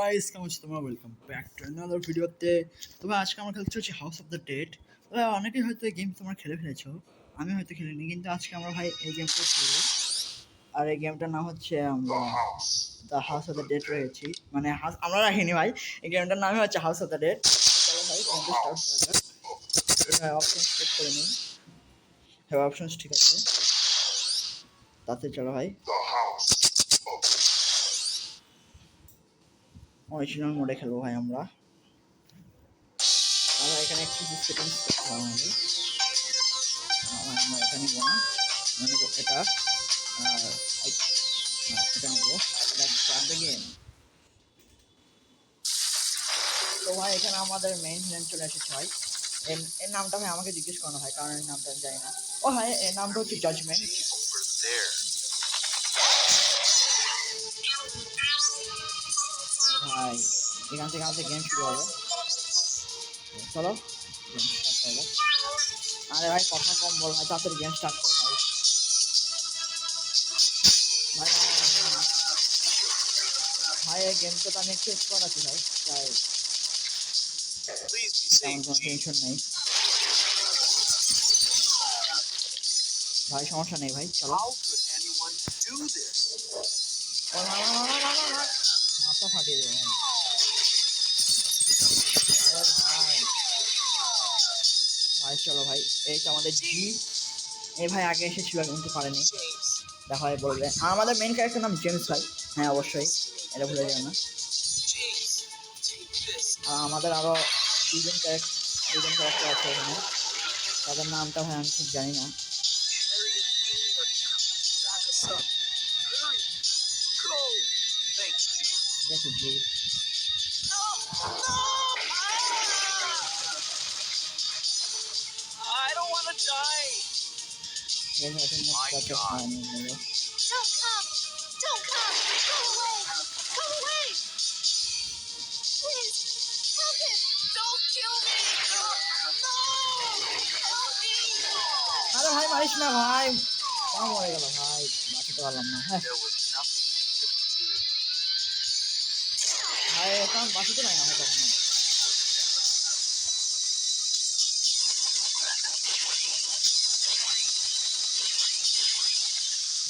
Guys কেমন আছো তোমরা? ওয়েলকাম ব্যাক টু অ্যানাদার ভিডিওতে। তবে আজকে আমরা খেলতে হচ্ছে হাউস অফ দ্য ডেড। তবে অনেকেই হয়তো এই গেম তোমরা খেলে ফেলেছো, আমি হয়তো খেলিনি, কিন্তু আজকে আমরা ভাই এই গেমটা খেলবো। আর এই গেমটার নাম হচ্ছে আমরা the house of the dead রয়েছি, মানে আমরা রাখিনি ভাই, এই গেমটার নামই হচ্ছে হাউস অফ দ্য ডেড। চলো ভাই গেমটা স্টার্ট করা যাক। এবার অপশনস চেক করে নিই। হ্যাঁ অপশনস ঠিক আছে, তাতে চলো ভাই অরিজিনাল মোডে খেলবো ভাই আমরা। আমরা এখানে একটু সেটিংস করতে হবে আমাদের। আমরা এটা নিব না, আমরা নেব এটা, আর এটা নেব। Start the game. তো ভাই এখানে আমাদের মেইন ভিলেন চলে এসেছে ভাই। এর নামটা ভাই আমাকে জিজ্ঞেস করানো হয়, কারণ এর নামটা আমি জানি না। ও ভাই এর নামটা হচ্ছে জাজমেন্ট। ভাই এখান থেকে আমাদের গেম শুরু হবে। চলো গেম স্টার্ট করা যাক। আরে ভাই কথা কম বল ভাই, তাড়াতাড়ি গেম স্টার্ট কর ভাই। ভাই ভাই এই গেমটা তো আমি একটু এক্সপার্ট আছি ভাই, তাই তেমন কোনো টেনশন নেই ভাই, সমস্যা নেই ভাই। চলো মাথা ফাটিয়ে দেবে ভাই। ভাই ভাই চলো ভাই, এই তো আমাদের জি। এই ভাই আগে এসেছিল কিন্তু পারেনি, দেখা হয় বলবে। আমাদের মেইন ক্যারেক্টার নাম জেমস ভাই, হ্যাঁ অবশ্যই এটা ভুলে যাবে না। আমাদের আরো দুজন ক্যারেক্টার আছে এখানে, তাদের নামটা ভাই আমি ঠিক জানি না। ঠিক আছে জি। আরে ভাই মারিস না ভাই, কম মরে গেল ভাই, বাঁচাতে পারলাম না। হ্যাঁ ভাই এখন বাঁচাতে নাই না কখনো।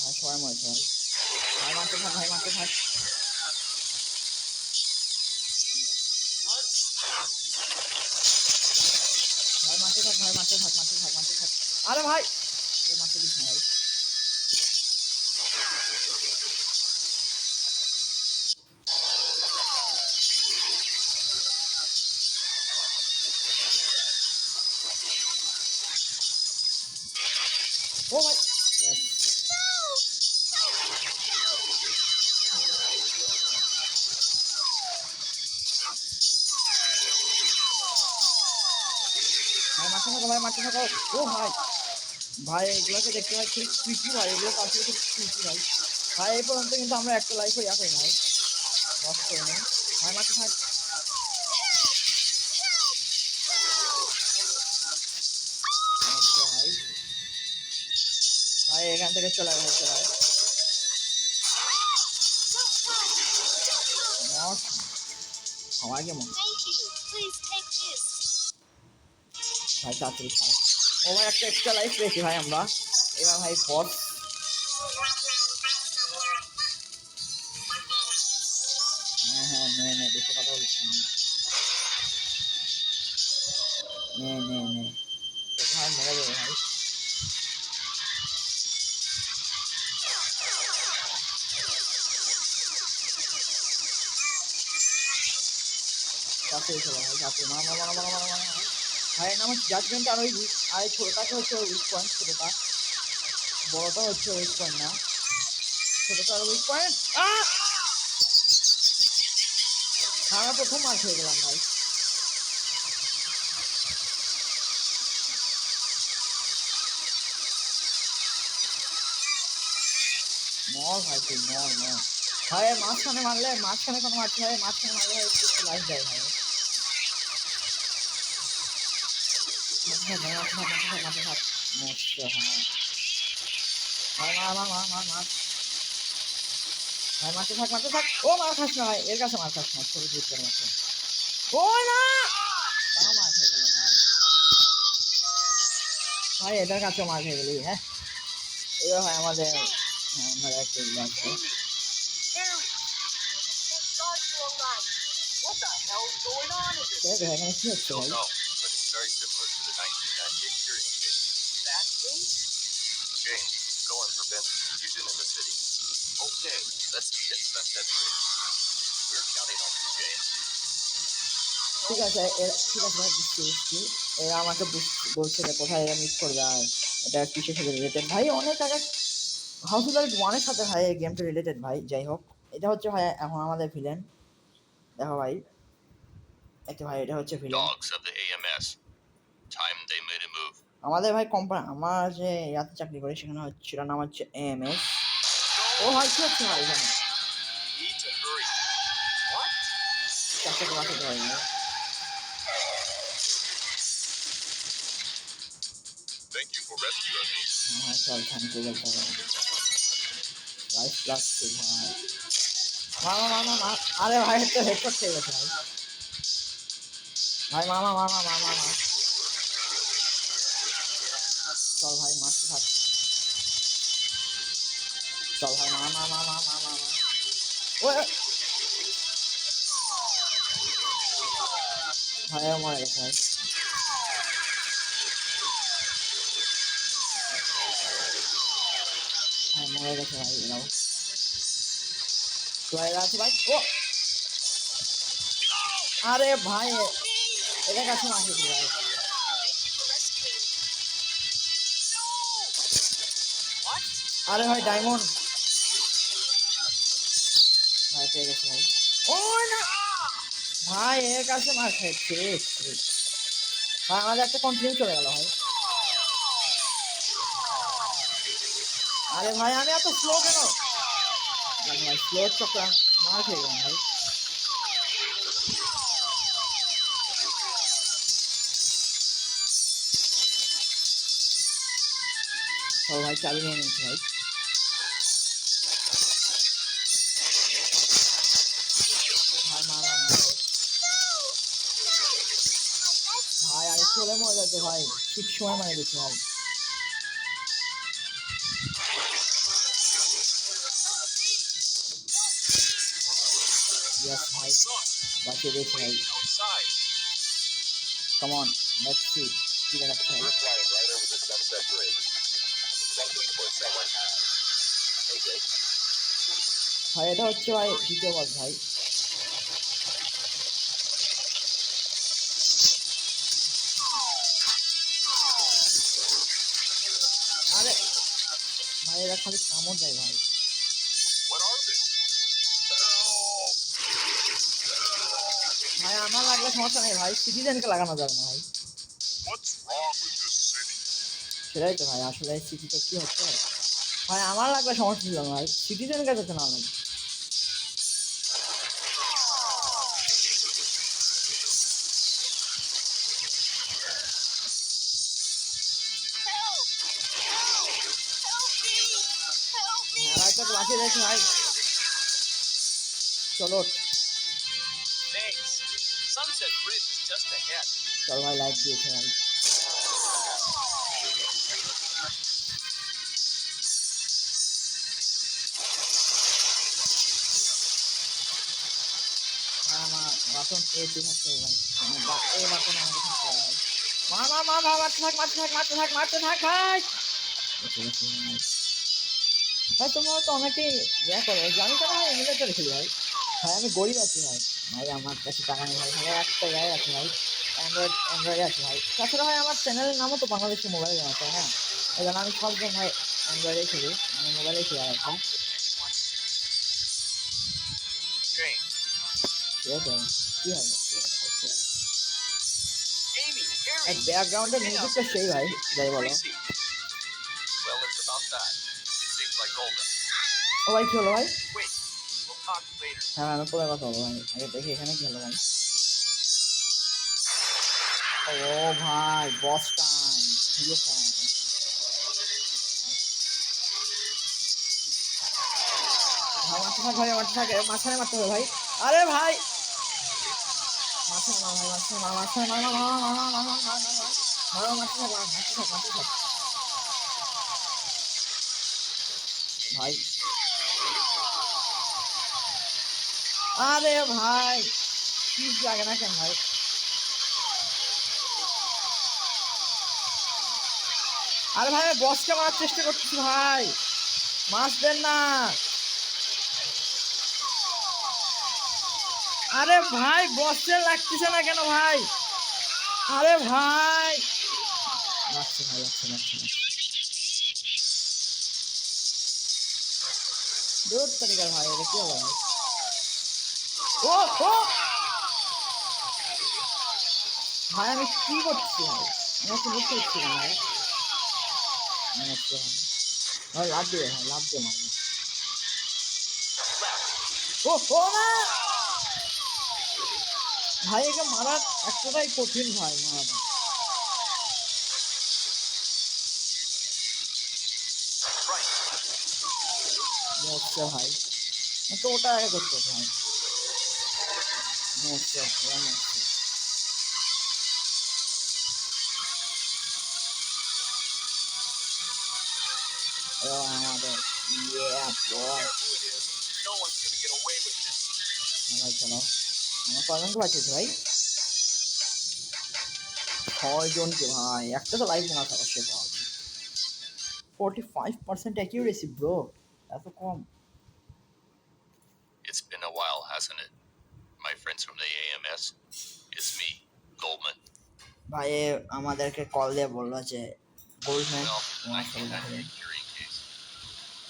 ভাই সবাই মরেছে ভাই, ভাই মারতে থাক, ভাই মারতে থাক। ভাই মারতে থাক, ভাই মারতে থাক, মারতে থাক, মারতে থাক। আরে ভাই মারতে দিস না ভাই। ও ভাই ভাই মারতে থাকো, ভাই মারতে থাকো। ও ভাই ভাই এগুলোকে দেখতে ভাই খুব ট্রিকি ভাই, এগুলো পাশে খুব ট্রিকি ভাই। ভাই এই পর্যন্ত কিন্তু আমরা একটা লাইফও ইয়া করি না ভাই, লস করে নেই। ভাই মারতে থাক। আচ্ছা ভাই, ভাই এখান থেকে চলে ভাই, চলে আমার কেমন ভাই তাড়াতাড়ি খাও। ও ভাই একটা এক্সট্রা লাইফ পেয়েছি ভাই আমরা। এবার ভাই বস। হ্যাঁ হ্যাঁ নে নে, বেশি কথা বলিস না। নে নে নে, তোকে ভাই মেরে দেবো ভাই। তাড়াতাড়ি চলো ভাই, তাড়াতাড়ি মারা মারা মারা মারা মারা মারা। ভাইয়ের নাম হচ্ছে জাজমেন্ট, আর ওই আর এই ছোটোটাকে হচ্ছে উইক পয়েন্ট, ছোটোটা। বড়টা হচ্ছে উইক পয়েন্ট না, ছোটোটা আর উইক পয়েন্ট। আমরা প্রথম মার খেয়ে গেলাম ভাই। মর ভাই তুই মর মর। ভাই মাঝখানে মারলে, মাঝখানে কোনো মারতে হয়, মাঝখানে মারলে ভাই একটু লাইফ যায় ভাই। মাথা থাক মাথা থাক মাথা থাক। মরছে হ্যাঁ। মার মার মার মার মার মার। ভাই মারতে থাক মারতে থাক। ও মার খাস না ভাই, এর কাছে মার খাস না, ছোট জিতের মতো। ও না, তাও মার খেয়ে গেল ভাই। ভাই এটার কাছেও মার খেয়ে গেলি। হ্যাঁ এবার ভাই আমাদের আমরা একটা লাগছে। এখানে কি হচ্ছে ভাই? ঠিক আছে ঠিক আছে ভাই, বুঝছি বুঝছি। এরা আমাকে বলছে যে কোথায় এরা মিস করবে আর এটা কিসের সাথে রিলেটেড। ভাই অনেক আগে হাউস অফ দ্য ডেড 1 এর সাথে ভাই এই গেমটা রিলেটেড ভাই। যাই হোক, এটা হচ্ছে ভাই এখন আমাদের ভিলেন। দেখো ভাই, একটা ভাই এটা হচ্ছে ভিলেন। আমাদের ভাই কোম্পানি, আমার যে ইয়াতে চাকরি করি সেখানে হচ্ছে নাম হচ্ছে এএমএস। ও ভাই কি হচ্ছে ভাই এখানে? চারটে বাঁচাতে হয় না। হ্যাঁ চল থ্যাংক ইউ বলতে হবে। লাইফ প্লাস টু ভাই। মামা মামা মা, আরে ভাই তো হেডশট খেয়ে গেছে ভাই। ভাই মামা মামা মামা মা, চল ভাই মারতে থাক। চল ভাই মামা মামা মামা মামা। ওই ভাই মরে গেছে ভাই। ভাই মরে গেছে ভাই এরাও। প্লেয়ার আছে ভাই। ও আরে ভাই এটা কাছে মারছে ভাই। আরে ভাই ডায়মন্ড ভাই পেয়ে গেছে ভাই। ও না ভাই এর কাছে মার খাইছে। ভাই আমাদের একটা কন্টিনিউ চলে গেল ভাই। আরে ভাই আমি এত স্লো কেন? ভাই স্লো চক্র মার খেয়ে গেলাম ভাই। ও ভাই চাবি নিয়ে নিয়েছে ভাই। ভাই মার মার মার ভাই, আরে চলে মরে যাচ্ছে ভাই, ঠিক সময় মারা গেছে ভাই। ইয়েস ভাই বাঁচিয়ে দিয়েছে ভাই। কাম অন লেটস সি কি দেখাচ্ছে ভাই। ভাই এটা হচ্ছে ভাই দ্বিতীয় বস ভাই। আরে ভাই এরা খালি কামড় দেয় ভাই। ভাই আমার লাগলে সমস্যা নেই ভাই, সিটিজেনকে লাগানো যাবে না ভাই। সেটাই তো ভাই, আসলে সিটিতে কি হচ্ছে ভাই, আমার লাগলে সমস্যা ছিল না ভাই, সিটিজেনকে যাতে না লাগে। ভাই তোকে বাঁচিয়ে দিয়েছে ভাই। চলো চল ভাই লাইক দিয়েছে ভাই। আমার বাটন এতে থাকতে হবে ভাই, এই বাটন আমাকে থাকতে হবে ভাই। মা মা মা মা মারতে থাক মারতে থাক মারতে থাক মারতে থাক ভাই। ভাই তোমরা তো অনেকেই ইয়া করো, আমি কেন ভাই এমুলেটরে খেলি ভাই। ভাই আমি গরিব আছি ভাই। ভাই আমার কাছে টাকা নেই ভাই, ভাই একটা ইয়াই আছে ভাই, অ্যান্ড্রয়েড আছে ভাই। তাছাড়া ভাই আমার চ্যানেলের নামও তো বাংলাদেশি মোবাইল গেম আছে। হ্যাঁ এই জন্য আমি সব গেম ভাই অ্যান্ড্রয়েডে খেলি, মানে মোবাইলে খেলি আর কি। ঠিক আছে কি হবে ব্যাকগ্রাউন্ডের মিউজিকটা সেই ভাই, যাই বলো। ও ভাই কি হলো ভাই? হ্যাঁ আমি পরে কথা বলবো ভাই, আগে দেখি এখানে কি হলো ভাই। ও ভাই বস টাইম, হিরো টাইম। ভাই মারতে থাক ভাই, মারতে থাকে, মাঝখানে মারতে হবে ভাই। আরে ভাই মাঝখানে মার ভাই, মাঝখানে মার, মাঝখানে মার, মার, মার, মার, মার, মার, মার, মার, মার, মার, মারতে থাক, মারতে থাক, মারতে থাক ভাই। আরে ভাই পিস লাগে না কেন ভাই? আরে ভাই আমি বসকে মারার চেষ্টা করতেছি ভাই, মাছ দেন না। আরে ভাই বসে লাগতেছে না কেন ভাই? আরে ভাই লাগছে ভাই, লাগছে লাগছে লাগছে। দূর তরিকার ভাই, এটা কি হলো ভাই? ও ও ভাই আমি কি করছি ভাই? আমি তো বুঝতে পারছি না ভাই। ভাই লাভ দিয়ে ভাই, লাভ দিয়ে মারবে। ও ও না ভাই, একে মারার একটাই কঠিন ভাই, মারাটা। মরছে ভাই, তো ওটা আগে করতে হতো ভাই। মরছে মরছে। আমাদের ইয়ে বয় ভাই, চলো আমার কয়জনকে বাঁচিয়েছে ভাই? 6 জনকে ভাই, একটা তো লাইভ মনে থাকা সে পাওয়া। 45% accuracy bro, এত কম? It's been a while, hasn't it? My friends from the AMS. It's me, Goldman. ভাই আমাদেরকে কল দিয়ে বললো যে গোল্ডম্যান Well, তোমার I সাথে think I দেখা have a যায়। curing case.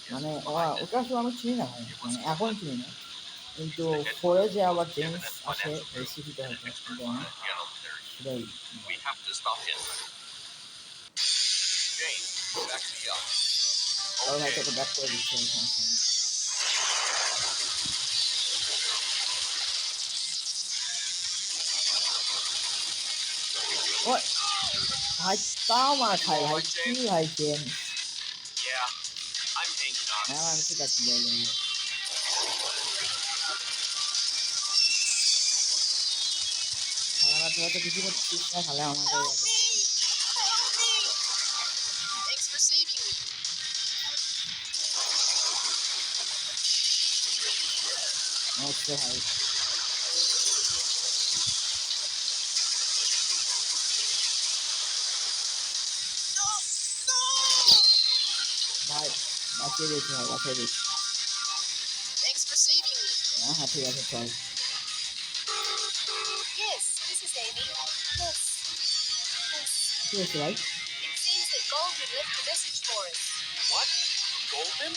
Guess মানে who's behind it? ওটা আসলে আমি চিনি না ভাই, It was মানে এখন Goldman. চিনি না, কিন্তু He's the head 4-এ যে of আবার the জেমস eminent আছে financial ওই group সিটিতে and an হয়তো, expert কিন্তু on আমার the piano theory. সেটাই। We have to stop him. Jane, back me up. তবে ভাই Okay. তোকে ব্যাক করে দিচ্ছে, ওই সমস্যা নেই। ও ভাই তাও মার খায় ভাই, কি ভাই James? Yeah, I'm Hank Knox. হ্যাঁ আমি ঠিক আছে, লে লে লে। খালা তোরা তো কিছু করছিস না, খালা আমাদের Thanks for saving me. হচ্ছে ভাই। ভাই বাঁচিয়ে দিয়েছি ভাই, বাঁচিয়ে দিয়েছি। Thanks for saving me. হ্যাঁ হ্যাঁ ঠিক আছে চল। Yes, this is Amy. Yes. ঠিক আছে ভাই। It seems that Goldman left a message for us. What? Goldman?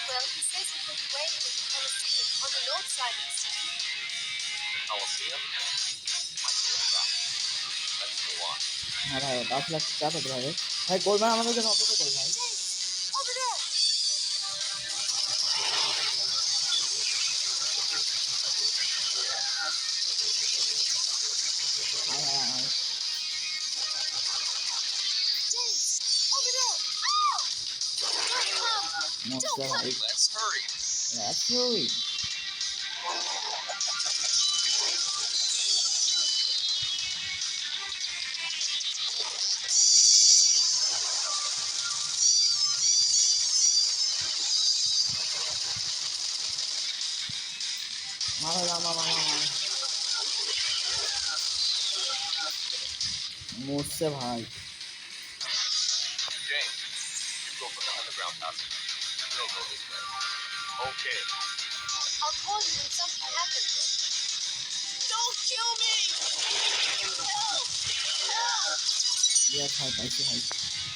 Well, he says that he'll be waiting at the Coliseum on the north side of the city. The Coliseum? Might be a stop. Let's go on. হ্যাঁ ভাই ওটা আসলে একটু চাপ হতে পারে ভাই। Goleman আমাদের জন্য অপেক্ষা কর ভাই। Over there! আয় আয় আয়। James! Over there! Ah! Don't come! মরছে ভাই। Let's hurry! Let's hurry. মারো মামা মামা মামা। মরছে ভাই। James, you go for the underground passage. We'll go this way. Okay. I'll call you when something happens. Don't kill me! Help! Help! ইয়ে ভাই পাইছি ভাই।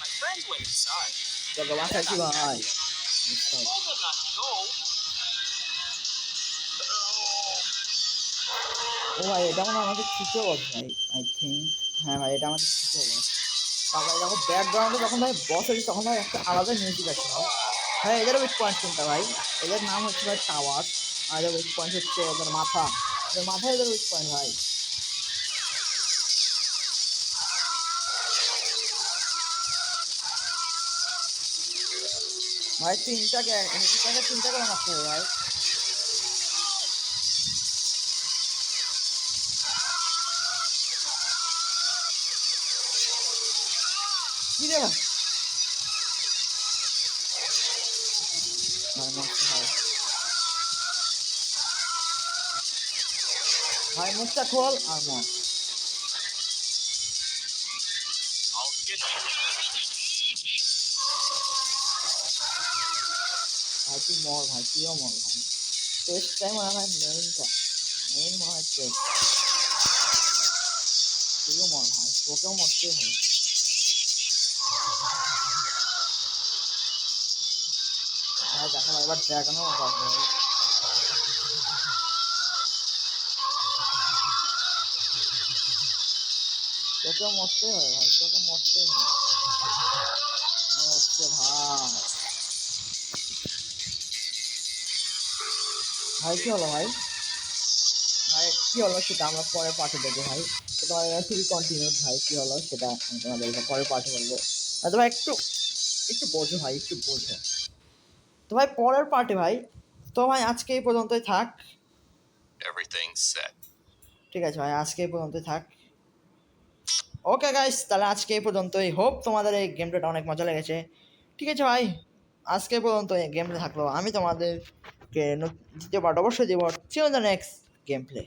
My friend went inside. তোকে বাঁচাইছি ভাই। Told them not to go. ও ভাই এটা মনে হয় আমাদের তৃতীয় বস ভাই, আই থিঙ্ক। হ্যাঁ ভাই এটা আমাদের তৃতীয় বস। তারপরে যখন ব্যাকগ্রাউন্ডে যখন ভাই বস হয়েছে তখন ভাই একটা আলাদা মিউজিক আছে ভাই। ভাই এদের উইক পয়েন্ট কোনটা ভাই? এদের নাম হচ্ছে ভাই টাওয়ার, আর এদের উইক পয়েন্ট হচ্ছে এদের মাথা। এদের মাথায় এদের উইক পয়েন্ট ভাই। ভাই তিনটাকে তিনটাকে মারতে হবে ভাই। কি রে ভাই? ভাই মারতে হয় ভাই, মুখটা খোল আর মর। I'll get you. ভাই তুই মর ভাই, তুইও মর ভাই। টেস্টটাই মনে হয় মেইন মনে হয় টেস্ট। তুইও মর ভাই, তোকেও মরতেই হবে। ভাই দেখো ভাই, এবার ড্রাগনও পারবে ভাই। তোকেও মরতেই হবে ভাই, তোকে মরতেই হবে। মরছে ভাই। ভাই কি হলো ভাই? ভাই কি হলো সেটা আমরা পরে পার্টে দেখবো ভাই। তো তোমার থ্রি কন্টিনিউ ভাই, কি হলো সেটা আমি তোমাদেরকে পরে পার্টে বলবো। তো ভাই একটু একটু বোঝো ভাই, একটু বোঝো। তো ভাই পরের পার্টে ভাই, তো ভাই আজকে এই পর্যন্তই থাক। Everything's set. ঠিক আছে ভাই, আজকে এই পর্যন্তই থাক। ওকে গাইস, তাহলে আজকে এই পর্যন্তই। হোপ তোমাদের এই গেমটা অনেক মজা লেগেছে। ঠিক আছে ভাই, আজকে এই পর্যন্ত এই গেমটা থাকলো। আমি তোমাদেরকে দ্বিতীয় পার্ট অবশ্যই দেবো। See you in the next game play.